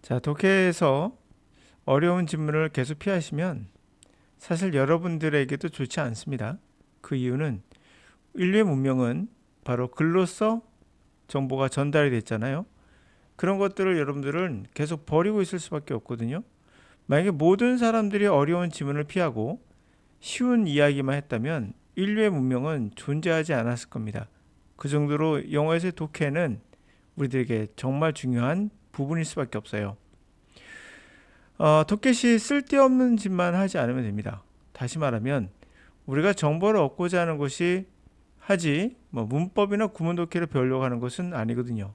자, 독해에서 어려운 질문을 계속 피하시면 사실 여러분들에게도 좋지 않습니다. 그 이유는 인류의 문명은 바로 글로써 정보가 전달이 됐잖아요. 그런 것들을 여러분들은 계속 버리고 있을 수밖에 없거든요. 만약에 모든 사람들이 어려운 질문을 피하고 쉬운 이야기만 했다면 인류의 문명은 존재하지 않았을 겁니다. 그 정도로 영어에서의 독해는 우리들에게 정말 중요한 부분일 수밖에 없어요. 토끼시 쓸데없는 짓만 하지 않으면 됩니다. 다시 말하면 우리가 정보를 얻고자 하는 것이 하지 문법이나 구문 독해를 배우려고 하는 것은 아니거든요.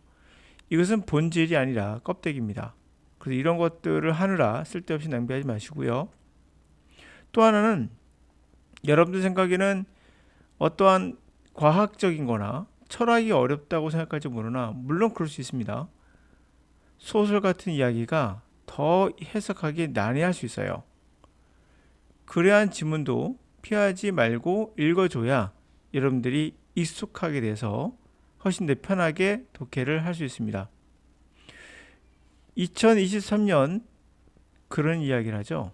이것은 본질이 아니라 껍데기입니다. 그래서 이런 것들을 하느라 쓸데없이 낭비하지 마시고요. 또 하나는 여러분들 생각에는 어떠한 과학적인 거나 철학이 어렵다고 생각할지 모르나 물론 그럴 수 있습니다. 소설 같은 이야기가 더 해석하기 난해할 수 있어요. 그러한 지문도 피하지 말고 읽어줘야 여러분들이 익숙하게 돼서 훨씬 더 편하게 독해를 할 수 있습니다. 2023년 그런 이야기를 하죠.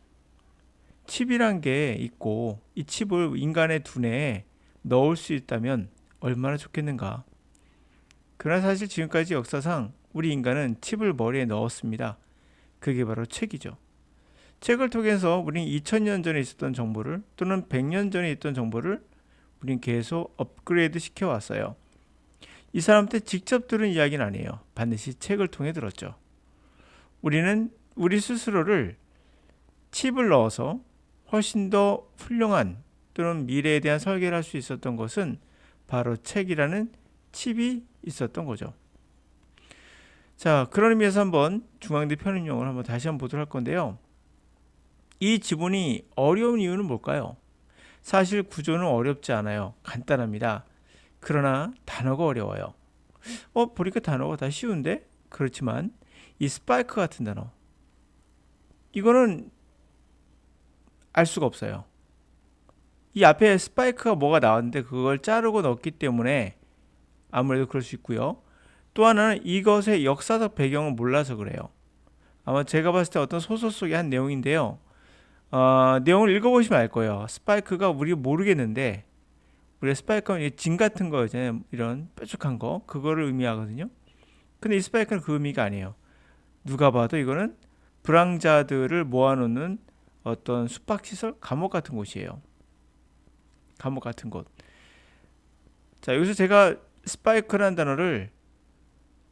칩이란 게 있고 이 칩을 인간의 두뇌에 넣을 수 있다면 얼마나 좋겠는가. 그러나 사실 지금까지 역사상 우리 인간은 칩을 머리에 넣었습니다. 그게 바로 책이죠. 책을 통해서 우리는 2000년 전에 있었던 정보를 또는 100년 전에 있던 정보를 우리는 계속 업그레이드 시켜왔어요. 이 사람한테 직접 들은 이야기는 아니에요. 반드시 책을 통해 들었죠. 우리는 우리 스스로를 칩을 넣어서 훨씬 더 훌륭한 또는 미래에 대한 설계를 할 수 있었던 것은 바로 책이라는 칩이 있었던 거죠. 자, 그런 의미에서 한번 중앙대 편입용어를 한번 다시 한번 보도록 할 건데요. 이 지문이 어려운 이유는 뭘까요? 사실 구조는 어렵지 않아요. 간단합니다. 그러나 단어가 어려워요. 보니까 단어가 다 쉬운데? 그렇지만 이 스파이크 같은 단어 이거는 알 수가 없어요. 이 앞에 스파이크가 뭐가 나왔는데 그걸 자르고 넣었기 때문에 아무래도 그럴 수 있고요. 또 하나는 이것의 역사적 배경을 몰라서 그래요. 아마 제가 봤을 때 어떤 소설 속의 한 내용인데요. 내용을 읽어보시면 알 거예요. 스파이크가 우리 모르겠는데 우리가 스파이크는 진 같은 거잖아요. 이런 뾰족한 거 그거를 의미하거든요. 근데 이 스파이크는 그 의미가 아니에요. 누가 봐도 이거는 불황자들을 모아놓는 어떤 숙박시설, 감옥 같은 곳이에요. 감옥 같은 곳. 자, 여기서 제가 스파이크라는 단어를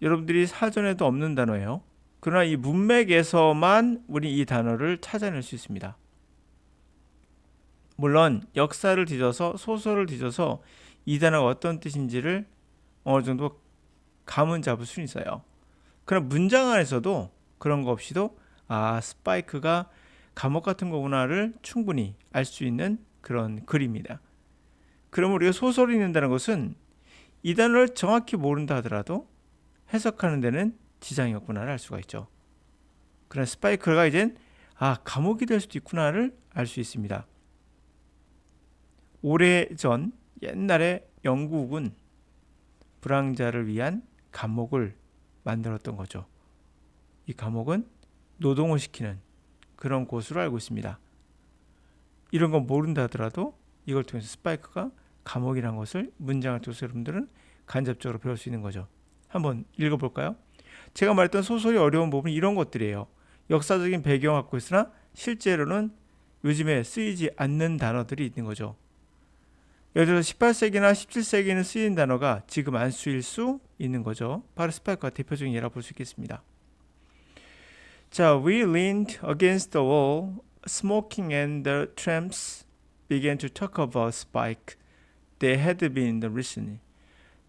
여러분들이 사전에도 없는 단어예요. 그러나 이 문맥에서만 우리 이 단어를 찾아낼 수 있습니다. 물론 역사를 뒤져서 소설을 뒤져서 이 단어가 어떤 뜻인지를 어느 정도 감은 잡을 수는 있어요. 그럼 문장 안에서도 그런 거 없이도 스파이크가 감옥 같은 거구나를 충분히 알 수 있는 그런 글입니다. 그럼 우리가 소설을 읽는다는 것은 이 단어를 정확히 모른다 하더라도 해석하는 데는 지장이 없구나를 알 수가 있죠. 그런 스파이크가 이젠 감옥이 될 수도 있구나를 알 수 있습니다. 오래전 옛날에 영국은 불황자를 위한 감옥을 만들었던 거죠. 이 감옥은 노동을 시키는 그런 곳으로 알고 있습니다. 이런 건 모른다 하더라도 이걸 통해서 스파이크가 감옥이라는 것을 문장을 통해서 여러분들은 간접적으로 배울 수 있는 거죠. 한번 읽어볼까요? 제가 말했던 소설이 어려운 부분은 이런 것들이에요. 역사적인 배경을 갖고 있으나 실제로는 요즘에 쓰이지 않는 단어들이 있는 거죠. 예를 들어 18세기나 17세기에는 쓰인 단어가 지금 안 쓰일 수 있는 거죠. 바로 스파이크가 대표적인 예라 볼 수 있겠습니다. 자, we leaned against the wall, smoking, and the tramps began to talk about Spike. They had been recently.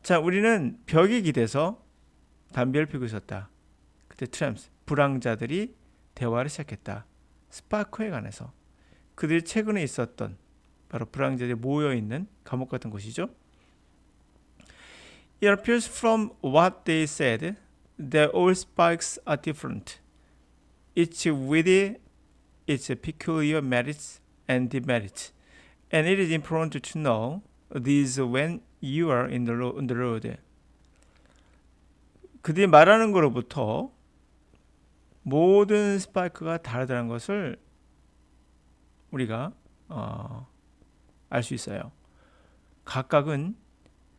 자, 우리는 벽에 기대서 담배를 피우고 있었다. 그때 트램스, 불황자들이 대화를 시작했다. 스파크에 관해서. 그들이 최근에 있었던 바로 불황자들이 모여있는 감옥 같은 곳이죠. It appears from what they said that all spikes are different. Each with its peculiar merits and demerits. And it is important to know these when you are on the road. 그들이 말하는 것로부터 모든 스파이크가 다르다는 것을 우리가 알 수 있어요. 각각은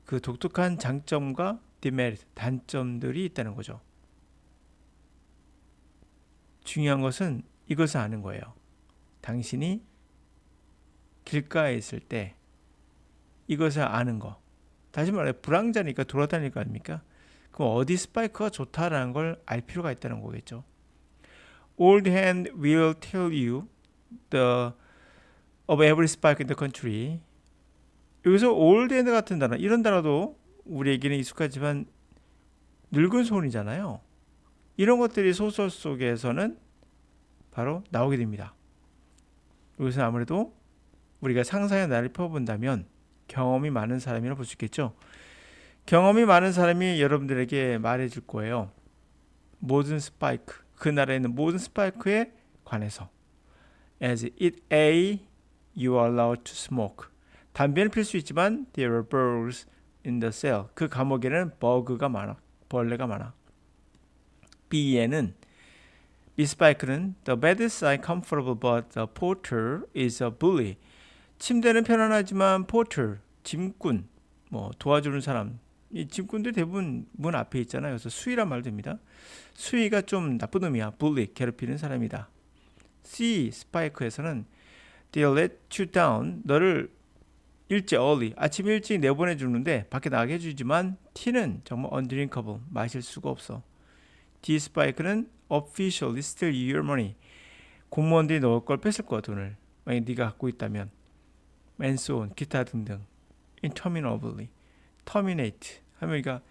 그 독특한 장점과 디메리트, 단점들이 있다는 거죠. 중요한 것은 이것을 아는 거예요. 당신이 길가에 있을 때 이것을 아는 거. 다시 말해 불황자니까 돌아다닐 거 아닙니까? 그럼 어디 스파이크가 좋다라는 걸 알 필요가 있다는 거겠죠. Old hand will tell you the of every spike in the country. 여기서 old hand 같은 단어, 이런 단어도 우리에게는 익숙하지만 늙은 손이잖아요. 이런 것들이 소설 속에서는 바로 나오게 됩니다. 여기서 아무래도 우리가 상상의 나를 펴본다면 경험이 많은 사람이라고 볼 수 있겠죠. 경험이 많은 사람이 여러분들에게 말해줄 거예요. 모든 스파이크, 그 나라에 있는 모든 스파이크에 관해서. As it A, you are allowed to smoke. 담배는 필 수 있지만 there are bugs in the cell. 그 감옥에는 버그가 많아, 벌레가 많아. B에는 이 스파이크는 the bed is comfortable but the porter is a bully. 침대는 편안하지만 porter, 짐꾼, 뭐 도와주는 사람, 이 짐꾼들 대부분 문 앞에 있잖아요. 그래서 수위란 말 됩니다. 수위가 좀 나쁜 놈이야. bully, 괴롭히는 사람이다. C 스파이크에서는 they'll let you down. 너를 early, 아침 일찍 내보내 주는데 밖에 나가게 해주지만 T는 정말 undrinkable, 마실 수가 없어. D 스파이크는 officially steal your money. 공무원들이 넣을 걸 뺏을 거야, 돈을. 만약 네가 갖고 있다면. And so on, 기타 등등. interminably, terminate 하면 그러니까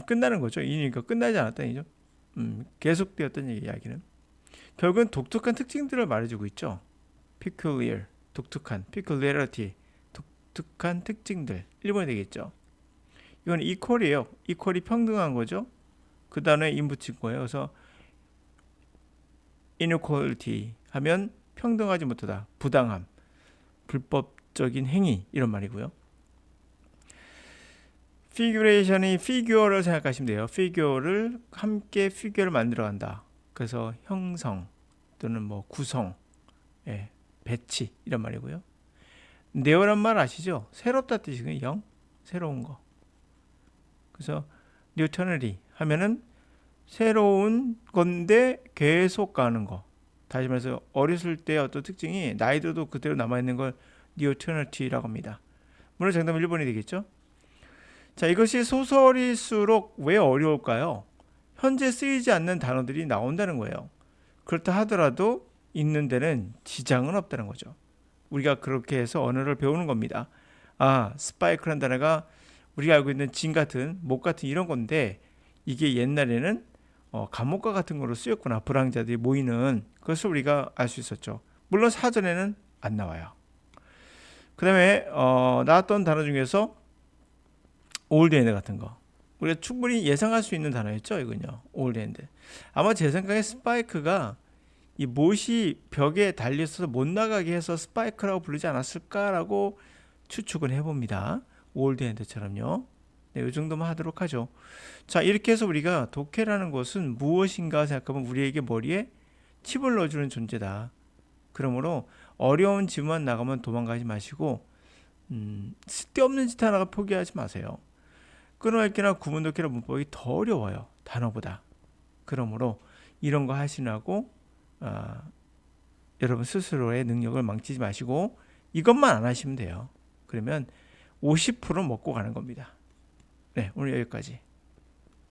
끝나는 거죠. 이니까 끝나지 않았다는 얘기죠. 계속되었던 이야기는. 결국은 독특한 특징들을 말해주고 있죠. peculiar, 독특한, peculiarity, 독특한 특징들. 1번이 되겠죠. 이건 equal이에요. equal이 평등한 거죠. 그 단어에 인 붙인 거예요. 그래서 inequality 하면 평등하지 못하다, 부당함, 불법적인 행위 이런 말이고요. 피규레이션이 피규어를 생각하시면 돼요. 피규어를 함께 피규어를 만들어간다. 그래서 형성 또는 뭐 구성, 배치 이런 말이고요. 네오란 말 아시죠? 새롭다 뜻이거든요. 영, 새로운 거. 그래서 뉴터널리 하면은 새로운 건데 계속 가는 거. 다시 말해서 어렸을 때 어떤 특징이 나이 들어도 그대로 남아있는 걸 뉴터널티라고 합니다. 물론 정답은 1번이 되겠죠. 자, 이것이 소설일수록 왜 어려울까요? 현재 쓰이지 않는 단어들이 나온다는 거예요. 그렇다 하더라도 읽는 데는 지장은 없다는 거죠. 우리가 그렇게 해서 언어를 배우는 겁니다. 아, 스파이크라는 단어가 우리가 알고 있는 진 같은, 목 같은 이런 건데 이게 옛날에는 감옥과 같은 거로 쓰였구나. 불황자들이 모이는 그것을 우리가 알 수 있었죠. 물론 사전에는 안 나와요. 그 다음에 나왔던 단어 중에서 올드핸드 같은 거 우리가 충분히 예상할 수 있는 단어였죠. 이건요. 올드핸드. 아마 제 생각에 스파이크가 이 못이 벽에 달려서 못 나가게 해서 스파이크라고 부르지 않았을까라고 추측은 해봅니다. 올드핸드처럼요. 네, 이 정도만 하도록 하죠. 자, 이렇게 해서 우리가 독해라는 것은 무엇인가 생각하면 우리에게 머리에 칩을 넣어주는 존재다. 그러므로 어려운 질문 나가면 도망가지 마시고 쓸데없는 짓 하나가 포기하지 마세요. 끊어읽기나 구문독해나 문법이 더 어려워요. 단어보다. 그러므로 이런 거 하시라고 여러분 스스로의 능력을 망치지 마시고 이것만 안 하시면 돼요. 그러면 50% 먹고 가는 겁니다. 네, 오늘 여기까지.